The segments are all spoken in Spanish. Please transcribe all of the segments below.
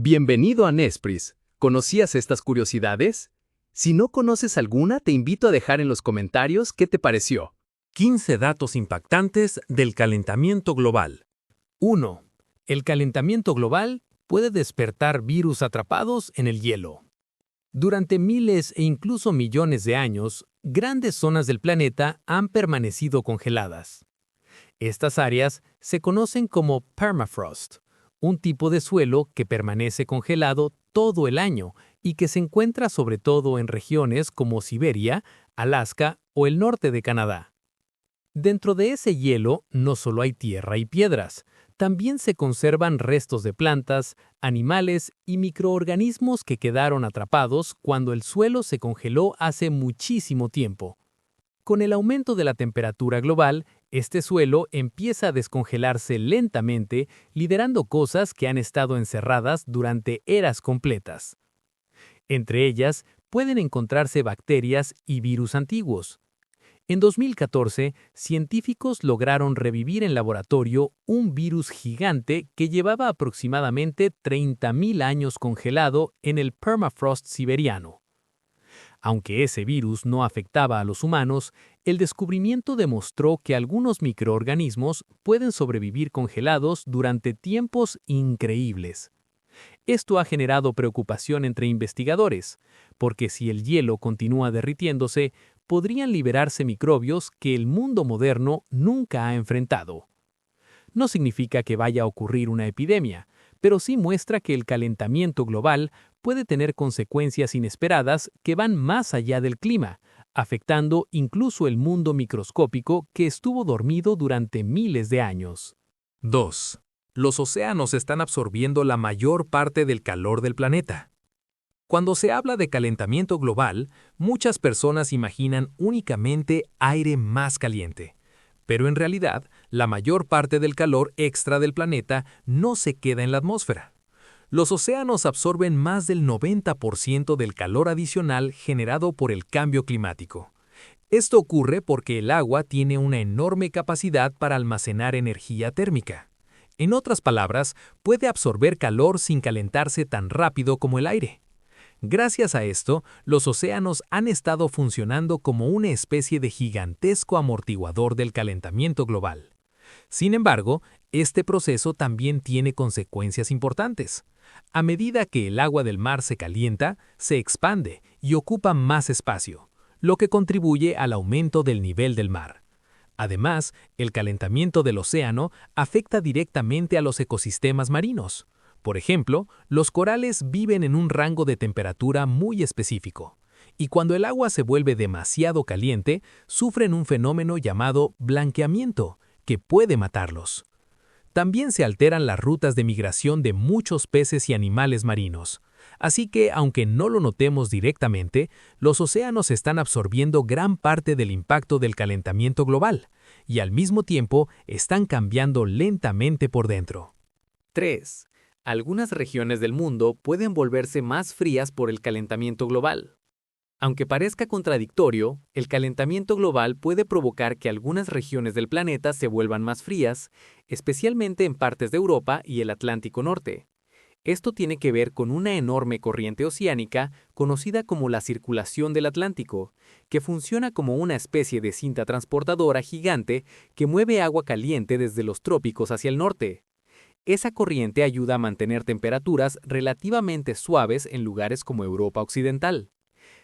Bienvenido a Nespris. ¿Conocías estas curiosidades? Si no conoces alguna, te invito a dejar en los comentarios qué te pareció. 15 datos impactantes del calentamiento global. 1. El calentamiento global puede despertar virus atrapados en el hielo. Durante miles e incluso millones de años, grandes zonas del planeta han permanecido congeladas. Estas áreas se conocen como permafrost, un tipo de suelo que permanece congelado todo el año y que se encuentra sobre todo en regiones como Siberia, Alaska o el norte de Canadá. Dentro de ese hielo no solo hay tierra y piedras, también se conservan restos de plantas, animales y microorganismos que quedaron atrapados cuando el suelo se congeló hace muchísimo tiempo. Con el aumento de la temperatura global, este suelo empieza a descongelarse lentamente, liberando cosas que han estado encerradas durante eras completas. Entre ellas, pueden encontrarse bacterias y virus antiguos. En 2014, científicos lograron revivir en laboratorio un virus gigante que llevaba aproximadamente 30.000 años congelado en el permafrost siberiano. Aunque ese virus no afectaba a los humanos, el descubrimiento demostró que algunos microorganismos pueden sobrevivir congelados durante tiempos increíbles. Esto ha generado preocupación entre investigadores, porque si el hielo continúa derritiéndose, podrían liberarse microbios que el mundo moderno nunca ha enfrentado. No significa que vaya a ocurrir una epidemia, pero sí muestra que el calentamiento global puede tener consecuencias inesperadas que van más allá del clima, afectando incluso el mundo microscópico que estuvo dormido durante miles de años. 2. Los océanos están absorbiendo la mayor parte del calor del planeta. Cuando se habla de calentamiento global, muchas personas imaginan únicamente aire más caliente. Pero en realidad, la mayor parte del calor extra del planeta no se queda en la atmósfera. Los océanos absorben más del 90% del calor adicional generado por el cambio climático. Esto ocurre porque el agua tiene una enorme capacidad para almacenar energía térmica. En otras palabras, puede absorber calor sin calentarse tan rápido como el aire. Gracias a esto, los océanos han estado funcionando como una especie de gigantesco amortiguador del calentamiento global. Sin embargo, este proceso también tiene consecuencias importantes. A medida que el agua del mar se calienta, se expande y ocupa más espacio, lo que contribuye al aumento del nivel del mar. Además, el calentamiento del océano afecta directamente a los ecosistemas marinos. Por ejemplo, los corales viven en un rango de temperatura muy específico, y cuando el agua se vuelve demasiado caliente, sufren un fenómeno llamado blanqueamiento, que puede matarlos. También se alteran las rutas de migración de muchos peces y animales marinos. Así que, aunque no lo notemos directamente, los océanos están absorbiendo gran parte del impacto del calentamiento global, y al mismo tiempo están cambiando lentamente por dentro. 3. Algunas regiones del mundo pueden volverse más frías por el calentamiento global. Aunque parezca contradictorio, el calentamiento global puede provocar que algunas regiones del planeta se vuelvan más frías, especialmente en partes de Europa y el Atlántico Norte. Esto tiene que ver con una enorme corriente oceánica conocida como la circulación del Atlántico, que funciona como una especie de cinta transportadora gigante que mueve agua caliente desde los trópicos hacia el norte. Esa corriente ayuda a mantener temperaturas relativamente suaves en lugares como Europa Occidental.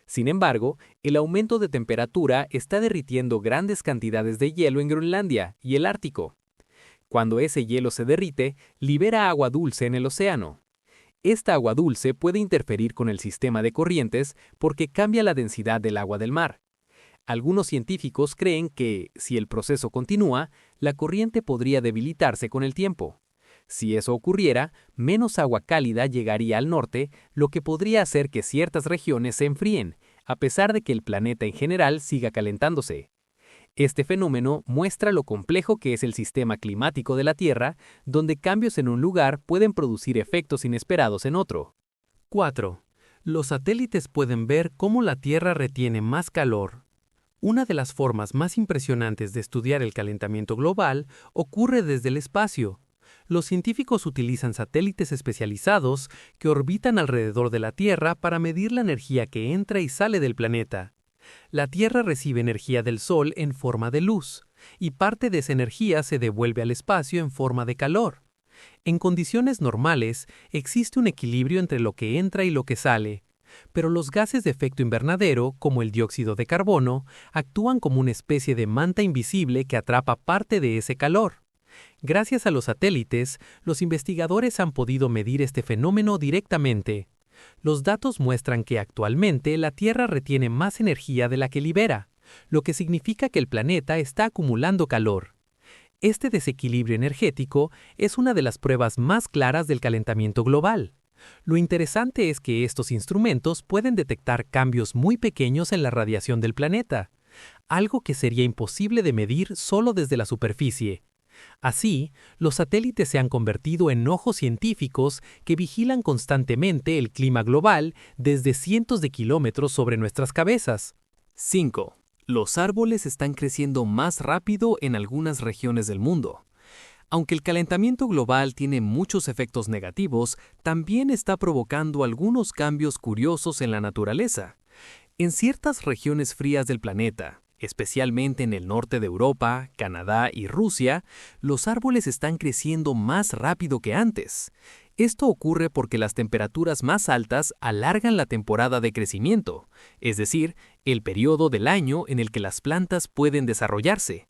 Sin embargo, el aumento de temperatura está derritiendo grandes cantidades de hielo en Groenlandia y el Ártico. Cuando ese hielo se derrite, libera agua dulce en el océano. Esta agua dulce puede interferir con el sistema de corrientes porque cambia la densidad del agua del mar. Algunos científicos creen que, si el proceso continúa, la corriente podría debilitarse con el tiempo. Si eso ocurriera, menos agua cálida llegaría al norte, lo que podría hacer que ciertas regiones se enfríen, a pesar de que el planeta en general siga calentándose. Este fenómeno muestra lo complejo que es el sistema climático de la Tierra, donde cambios en un lugar pueden producir efectos inesperados en otro. 4. Los satélites pueden ver cómo la Tierra retiene más calor. Una de las formas más impresionantes de estudiar el calentamiento global ocurre desde el espacio. Los científicos utilizan satélites especializados que orbitan alrededor de la Tierra para medir la energía que entra y sale del planeta. La Tierra recibe energía del Sol en forma de luz, y parte de esa energía se devuelve al espacio en forma de calor. En condiciones normales, existe un equilibrio entre lo que entra y lo que sale, pero los gases de efecto invernadero, como el dióxido de carbono, actúan como una especie de manta invisible que atrapa parte de ese calor. Gracias a los satélites, los investigadores han podido medir este fenómeno directamente. Los datos muestran que actualmente la Tierra retiene más energía de la que libera, lo que significa que el planeta está acumulando calor. Este desequilibrio energético es una de las pruebas más claras del calentamiento global. Lo interesante es que estos instrumentos pueden detectar cambios muy pequeños en la radiación del planeta, algo que sería imposible de medir solo desde la superficie. Así, los satélites se han convertido en ojos científicos que vigilan constantemente el clima global desde cientos de kilómetros sobre nuestras cabezas. 5. Los árboles están creciendo más rápido en algunas regiones del mundo. Aunque el calentamiento global tiene muchos efectos negativos, también está provocando algunos cambios curiosos en la naturaleza. En ciertas regiones frías del planeta, especialmente en el norte de Europa, Canadá y Rusia, los árboles están creciendo más rápido que antes. Esto ocurre porque las temperaturas más altas alargan la temporada de crecimiento, es decir, el periodo del año en el que las plantas pueden desarrollarse.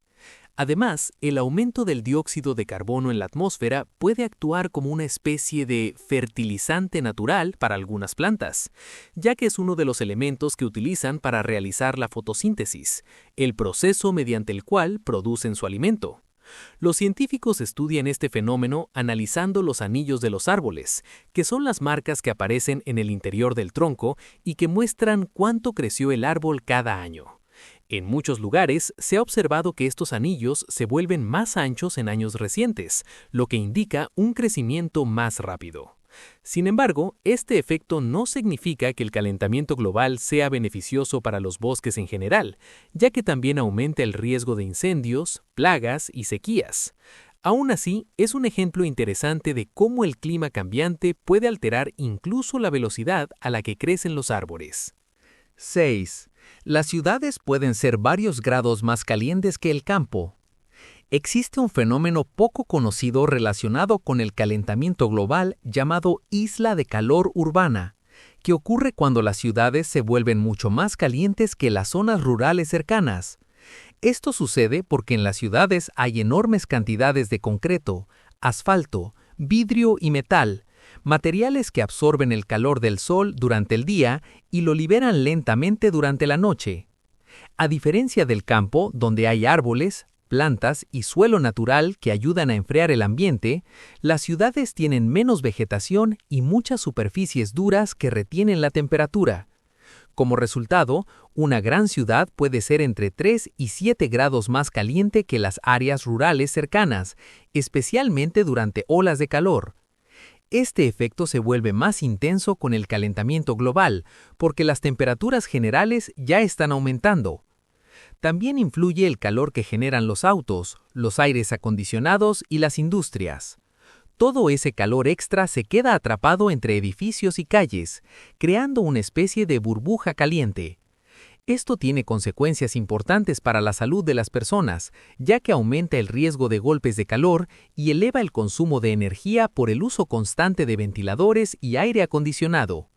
Además, el aumento del dióxido de carbono en la atmósfera puede actuar como una especie de fertilizante natural para algunas plantas, ya que es uno de los elementos que utilizan para realizar la fotosíntesis, el proceso mediante el cual producen su alimento. Los científicos estudian este fenómeno analizando los anillos de los árboles, que son las marcas que aparecen en el interior del tronco y que muestran cuánto creció el árbol cada año. En muchos lugares se ha observado que estos anillos se vuelven más anchos en años recientes, lo que indica un crecimiento más rápido. Sin embargo, este efecto no significa que el calentamiento global sea beneficioso para los bosques en general, ya que también aumenta el riesgo de incendios, plagas y sequías. Aún así, es un ejemplo interesante de cómo el clima cambiante puede alterar incluso la velocidad a la que crecen los árboles. 6. Las ciudades pueden ser varios grados más calientes que el campo. Existe un fenómeno poco conocido relacionado con el calentamiento global llamado isla de calor urbana, que ocurre cuando las ciudades se vuelven mucho más calientes que las zonas rurales cercanas. Esto sucede porque en las ciudades hay enormes cantidades de concreto, asfalto, vidrio y metal, materiales que absorben el calor del sol durante el día y lo liberan lentamente durante la noche. A diferencia del campo, donde hay árboles, plantas y suelo natural que ayudan a enfriar el ambiente, las ciudades tienen menos vegetación y muchas superficies duras que retienen la temperatura. Como resultado, una gran ciudad puede ser entre 3 y 7 grados más caliente que las áreas rurales cercanas, especialmente durante olas de calor. Este efecto se vuelve más intenso con el calentamiento global, porque las temperaturas generales ya están aumentando. También influye el calor que generan los autos, los aires acondicionados y las industrias. Todo ese calor extra se queda atrapado entre edificios y calles, creando una especie de burbuja caliente. Esto tiene consecuencias importantes para la salud de las personas, ya que aumenta el riesgo de golpes de calor y eleva el consumo de energía por el uso constante de ventiladores y aire acondicionado.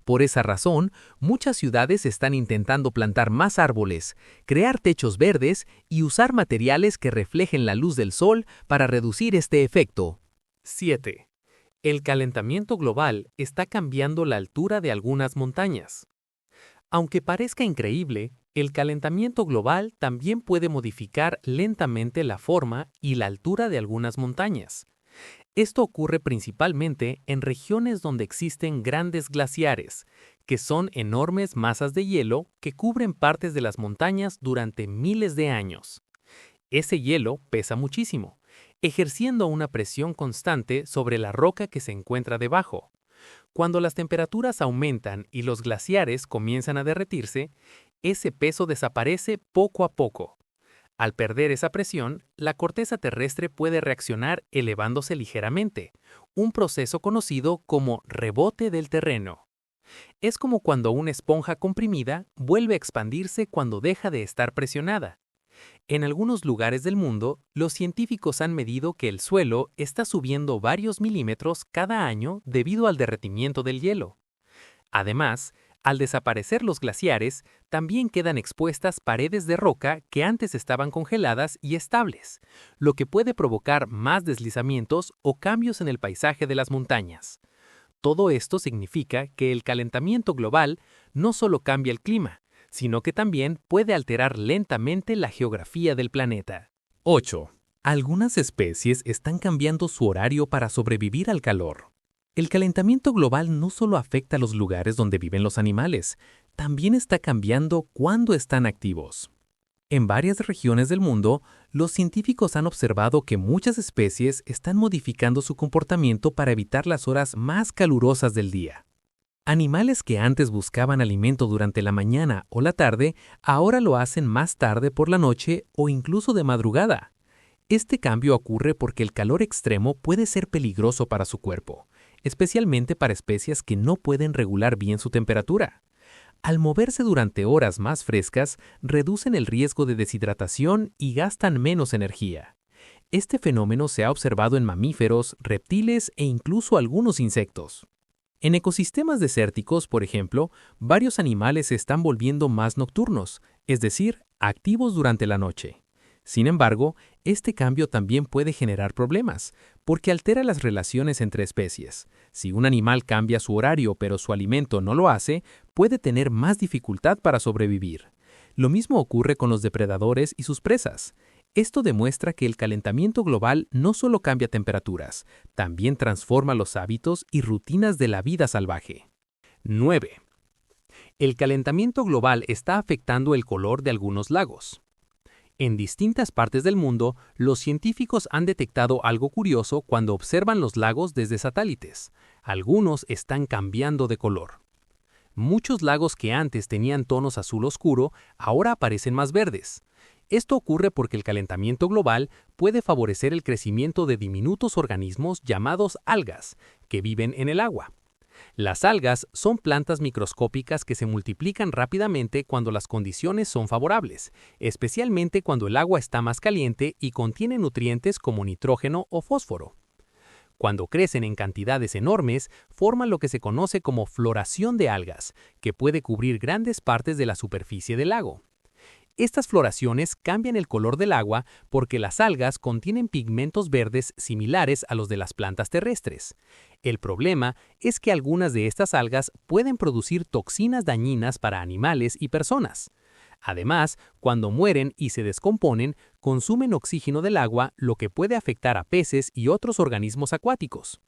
Por esa razón, muchas ciudades están intentando plantar más árboles, crear techos verdes y usar materiales que reflejen la luz del sol para reducir este efecto. 7. El calentamiento global está cambiando la altura de algunas montañas. Aunque parezca increíble, el calentamiento global también puede modificar lentamente la forma y la altura de algunas montañas. Esto ocurre principalmente en regiones donde existen grandes glaciares, que son enormes masas de hielo que cubren partes de las montañas durante miles de años. Ese hielo pesa muchísimo, ejerciendo una presión constante sobre la roca que se encuentra debajo. Cuando las temperaturas aumentan y los glaciares comienzan a derretirse, ese peso desaparece poco a poco. Al perder esa presión, la corteza terrestre puede reaccionar elevándose ligeramente, un proceso conocido como rebote del terreno. Es como cuando una esponja comprimida vuelve a expandirse cuando deja de estar presionada. En algunos lugares del mundo, los científicos han medido que el suelo está subiendo varios milímetros cada año debido al derretimiento del hielo. Además, al desaparecer los glaciares, también quedan expuestas paredes de roca que antes estaban congeladas y estables, lo que puede provocar más deslizamientos o cambios en el paisaje de las montañas. Todo esto significa que el calentamiento global no solo cambia el clima, sino que también puede alterar lentamente la geografía del planeta. 8. Algunas especies están cambiando su horario para sobrevivir al calor. El calentamiento global no solo afecta a los lugares donde viven los animales, también está cambiando cuándo están activos. En varias regiones del mundo, los científicos han observado que muchas especies están modificando su comportamiento para evitar las horas más calurosas del día. Animales que antes buscaban alimento durante la mañana o la tarde, ahora lo hacen más tarde por la noche o incluso de madrugada. Este cambio ocurre porque el calor extremo puede ser peligroso para su cuerpo, especialmente para especies que no pueden regular bien su temperatura. Al moverse durante horas más frescas, reducen el riesgo de deshidratación y gastan menos energía. Este fenómeno se ha observado en mamíferos, reptiles e incluso algunos insectos. En ecosistemas desérticos, por ejemplo, varios animales se están volviendo más nocturnos, es decir, activos durante la noche. Sin embargo, este cambio también puede generar problemas, porque altera las relaciones entre especies. Si un animal cambia su horario pero su alimento no lo hace, puede tener más dificultad para sobrevivir. Lo mismo ocurre con los depredadores y sus presas. Esto demuestra que el calentamiento global no solo cambia temperaturas, también transforma los hábitos y rutinas de la vida salvaje. 9. El calentamiento global está afectando el color de algunos lagos. En distintas partes del mundo, los científicos han detectado algo curioso cuando observan los lagos desde satélites. Algunos están cambiando de color. Muchos lagos que antes tenían tonos azul oscuro ahora aparecen más verdes. Esto ocurre porque el calentamiento global puede favorecer el crecimiento de diminutos organismos llamados algas, que viven en el agua. Las algas son plantas microscópicas que se multiplican rápidamente cuando las condiciones son favorables, especialmente cuando el agua está más caliente y contiene nutrientes como nitrógeno o fósforo. Cuando crecen en cantidades enormes, forman lo que se conoce como floración de algas, que puede cubrir grandes partes de la superficie del lago. Estas floraciones cambian el color del agua porque las algas contienen pigmentos verdes similares a los de las plantas terrestres. El problema es que algunas de estas algas pueden producir toxinas dañinas para animales y personas. Además, cuando mueren y se descomponen, consumen oxígeno del agua, lo que puede afectar a peces y otros organismos acuáticos.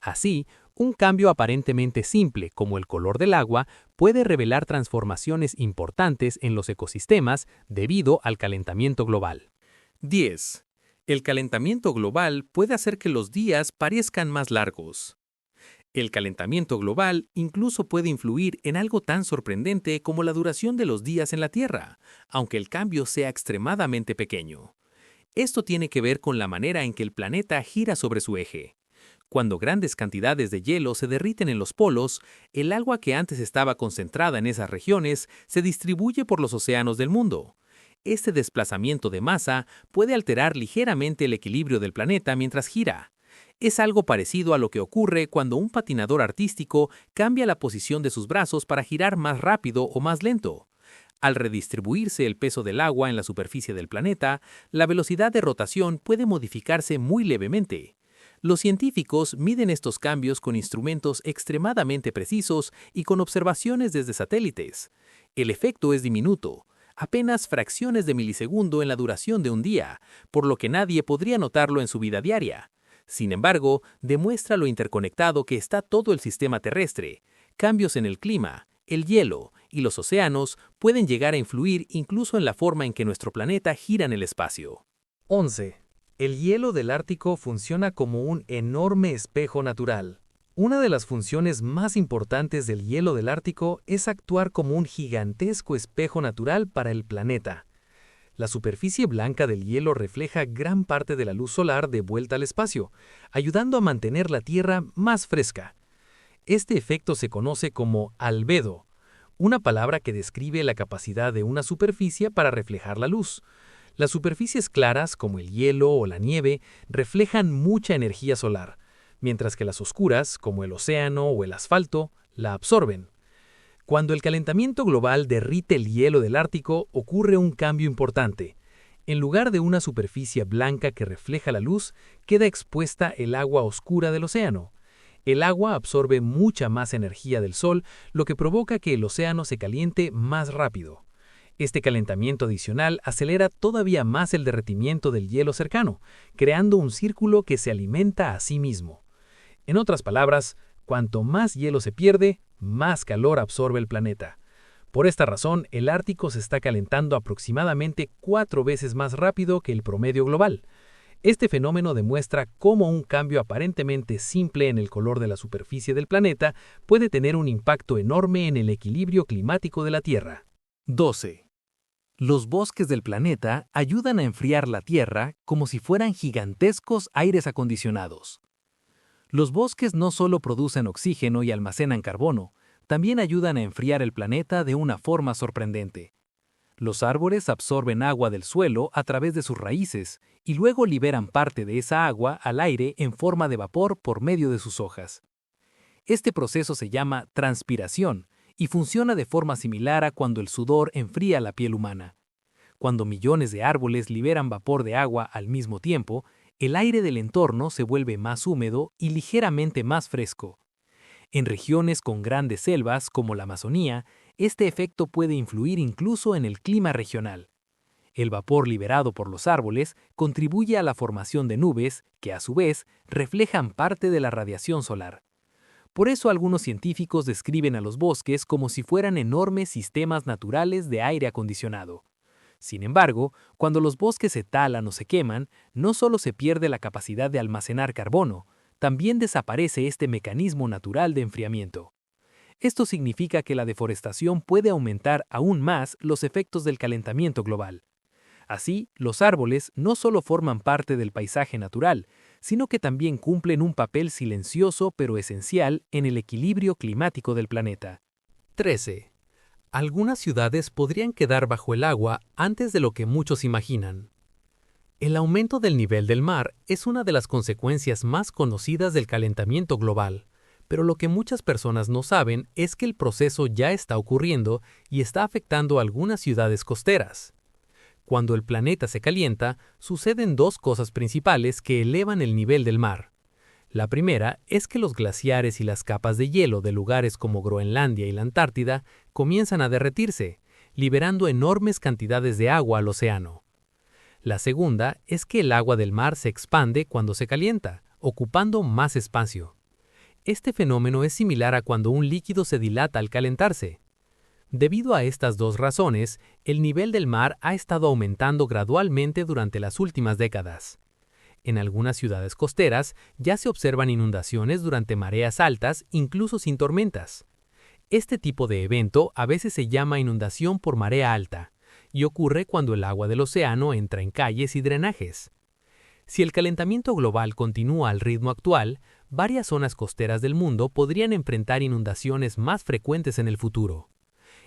Así, un cambio aparentemente simple como el color del agua puede revelar transformaciones importantes en los ecosistemas debido al calentamiento global. 10. El calentamiento global puede hacer que los días parezcan más largos. El calentamiento global incluso puede influir en algo tan sorprendente como la duración de los días en la Tierra, aunque el cambio sea extremadamente pequeño. Esto tiene que ver con la manera en que el planeta gira sobre su eje. Cuando grandes cantidades de hielo se derriten en los polos, el agua que antes estaba concentrada en esas regiones se distribuye por los océanos del mundo. Este desplazamiento de masa puede alterar ligeramente el equilibrio del planeta mientras gira. Es algo parecido a lo que ocurre cuando un patinador artístico cambia la posición de sus brazos para girar más rápido o más lento. Al redistribuirse el peso del agua en la superficie del planeta, la velocidad de rotación puede modificarse muy levemente. Los científicos miden estos cambios con instrumentos extremadamente precisos y con observaciones desde satélites. El efecto es diminuto, apenas fracciones de milisegundo en la duración de un día, por lo que nadie podría notarlo en su vida diaria. Sin embargo, demuestra lo interconectado que está todo el sistema terrestre. Cambios en el clima, el hielo y los océanos pueden llegar a influir incluso en la forma en que nuestro planeta gira en el espacio. 11. El hielo del Ártico funciona como un enorme espejo natural. Una de las funciones más importantes del hielo del Ártico es actuar como un gigantesco espejo natural para el planeta. La superficie blanca del hielo refleja gran parte de la luz solar de vuelta al espacio, ayudando a mantener la Tierra más fresca. Este efecto se conoce como albedo, una palabra que describe la capacidad de una superficie para reflejar la luz. Las superficies claras, como el hielo o la nieve, reflejan mucha energía solar, mientras que las oscuras, como el océano o el asfalto, la absorben. Cuando el calentamiento global derrite el hielo del Ártico, ocurre un cambio importante. En lugar de una superficie blanca que refleja la luz, queda expuesta el agua oscura del océano. El agua absorbe mucha más energía del sol, lo que provoca que el océano se caliente más rápido. Este calentamiento adicional acelera todavía más el derretimiento del hielo cercano, creando un círculo que se alimenta a sí mismo. En otras palabras, cuanto más hielo se pierde, más calor absorbe el planeta. Por esta razón, el Ártico se está calentando aproximadamente 4 veces más rápido que el promedio global. Este fenómeno demuestra cómo un cambio aparentemente simple en el color de la superficie del planeta puede tener un impacto enorme en el equilibrio climático de la Tierra. 12. Los bosques del planeta ayudan a enfriar la Tierra como si fueran gigantescos aires acondicionados. Los bosques no solo producen oxígeno y almacenan carbono, también ayudan a enfriar el planeta de una forma sorprendente. Los árboles absorben agua del suelo a través de sus raíces y luego liberan parte de esa agua al aire en forma de vapor por medio de sus hojas. Este proceso se llama transpiración y funciona de forma similar a cuando el sudor enfría la piel humana. Cuando millones de árboles liberan vapor de agua al mismo tiempo, el aire del entorno se vuelve más húmedo y ligeramente más fresco. En regiones con grandes selvas, como la Amazonía, este efecto puede influir incluso en el clima regional. El vapor liberado por los árboles contribuye a la formación de nubes, que a su vez reflejan parte de la radiación solar. Por eso algunos científicos describen a los bosques como si fueran enormes sistemas naturales de aire acondicionado. Sin embargo, cuando los bosques se talan o se queman, no solo se pierde la capacidad de almacenar carbono, también desaparece este mecanismo natural de enfriamiento. Esto significa que la deforestación puede aumentar aún más los efectos del calentamiento global. Así, los árboles no solo forman parte del paisaje natural, sino que también cumplen un papel silencioso pero esencial en el equilibrio climático del planeta. 13. Algunas ciudades podrían quedar bajo el agua antes de lo que muchos imaginan. El aumento del nivel del mar es una de las consecuencias más conocidas del calentamiento global, pero lo que muchas personas no saben es que el proceso ya está ocurriendo y está afectando a algunas ciudades costeras. Cuando el planeta se calienta, suceden dos cosas principales que elevan el nivel del mar. La primera es que los glaciares y las capas de hielo de lugares como Groenlandia y la Antártida comienzan a derretirse, liberando enormes cantidades de agua al océano. La segunda es que el agua del mar se expande cuando se calienta, ocupando más espacio. Este fenómeno es similar a cuando un líquido se dilata al calentarse. Debido a estas dos razones, el nivel del mar ha estado aumentando gradualmente durante las últimas décadas. En algunas ciudades costeras ya se observan inundaciones durante mareas altas, incluso sin tormentas. Este tipo de evento a veces se llama inundación por marea alta, y ocurre cuando el agua del océano entra en calles y drenajes. Si el calentamiento global continúa al ritmo actual, varias zonas costeras del mundo podrían enfrentar inundaciones más frecuentes en el futuro.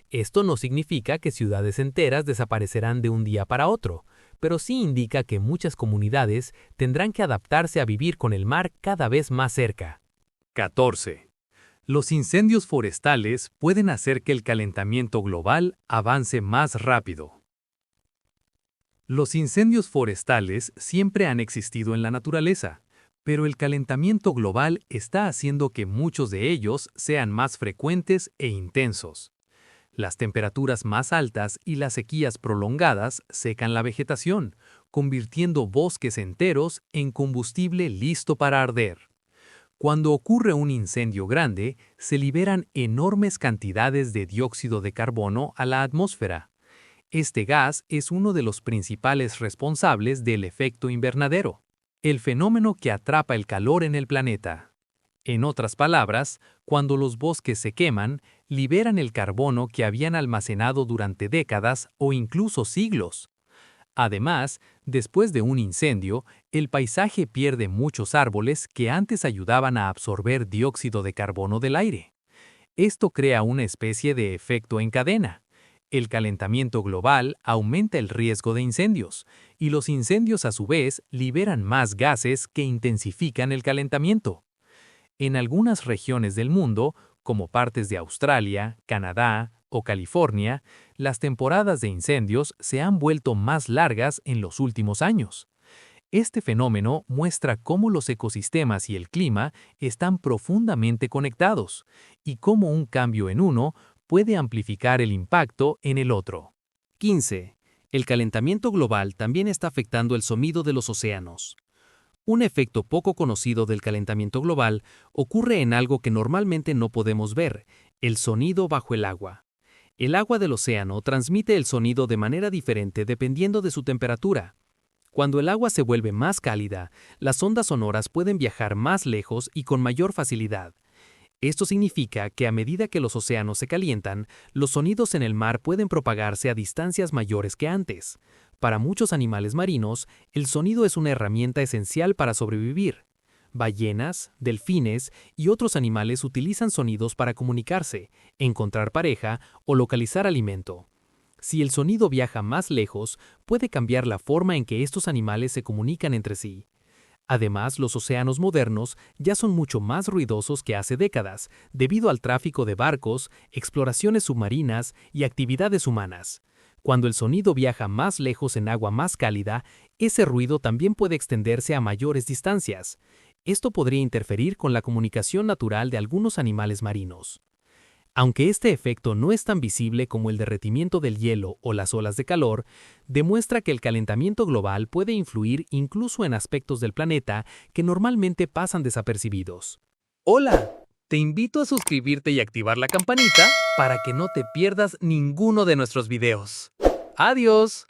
Esto no significa que ciudades enteras desaparecerán de un día para otro, pero sí indica que muchas comunidades tendrán que adaptarse a vivir con el mar cada vez más cerca. 14. Los incendios forestales pueden hacer que el calentamiento global avance más rápido. Los incendios forestales siempre han existido en la naturaleza, pero el calentamiento global está haciendo que muchos de ellos sean más frecuentes e intensos. Las temperaturas más altas y las sequías prolongadas secan la vegetación, convirtiendo bosques enteros en combustible listo para arder. Cuando ocurre un incendio grande, se liberan enormes cantidades de dióxido de carbono a la atmósfera. Este gas es uno de los principales responsables del efecto invernadero, el fenómeno que atrapa el calor en el planeta. En otras palabras, cuando los bosques se queman, liberan el carbono que habían almacenado durante décadas o incluso siglos. Además, después de un incendio, el paisaje pierde muchos árboles que antes ayudaban a absorber dióxido de carbono del aire. Esto crea una especie de efecto en cadena. El calentamiento global aumenta el riesgo de incendios, y los incendios a su vez liberan más gases que intensifican el calentamiento. En algunas regiones del mundo, como partes de Australia, Canadá o California, las temporadas de incendios se han vuelto más largas en los últimos años. Este fenómeno muestra cómo los ecosistemas y el clima están profundamente conectados y cómo un cambio en uno puede amplificar el impacto en el otro. 15. El calentamiento global también está afectando el sonido de los océanos. Un efecto poco conocido del calentamiento global ocurre en algo que normalmente no podemos ver, el sonido bajo el agua. El agua del océano transmite el sonido de manera diferente dependiendo de su temperatura. Cuando el agua se vuelve más cálida, las ondas sonoras pueden viajar más lejos y con mayor facilidad. Esto significa que a medida que los océanos se calientan, los sonidos en el mar pueden propagarse a distancias mayores que antes. Para muchos animales marinos, el sonido es una herramienta esencial para sobrevivir. Ballenas, delfines y otros animales utilizan sonidos para comunicarse, encontrar pareja o localizar alimento. Si el sonido viaja más lejos, puede cambiar la forma en que estos animales se comunican entre sí. Además, los océanos modernos ya son mucho más ruidosos que hace décadas, debido al tráfico de barcos, exploraciones submarinas y actividades humanas. Cuando el sonido viaja más lejos en agua más cálida, ese ruido también puede extenderse a mayores distancias. Esto podría interferir con la comunicación natural de algunos animales marinos. Aunque este efecto no es tan visible como el derretimiento del hielo o las olas de calor, demuestra que el calentamiento global puede influir incluso en aspectos del planeta que normalmente pasan desapercibidos. Hola, te invito a suscribirte y activar la campanita para que no te pierdas ninguno de nuestros videos. ¡Adiós!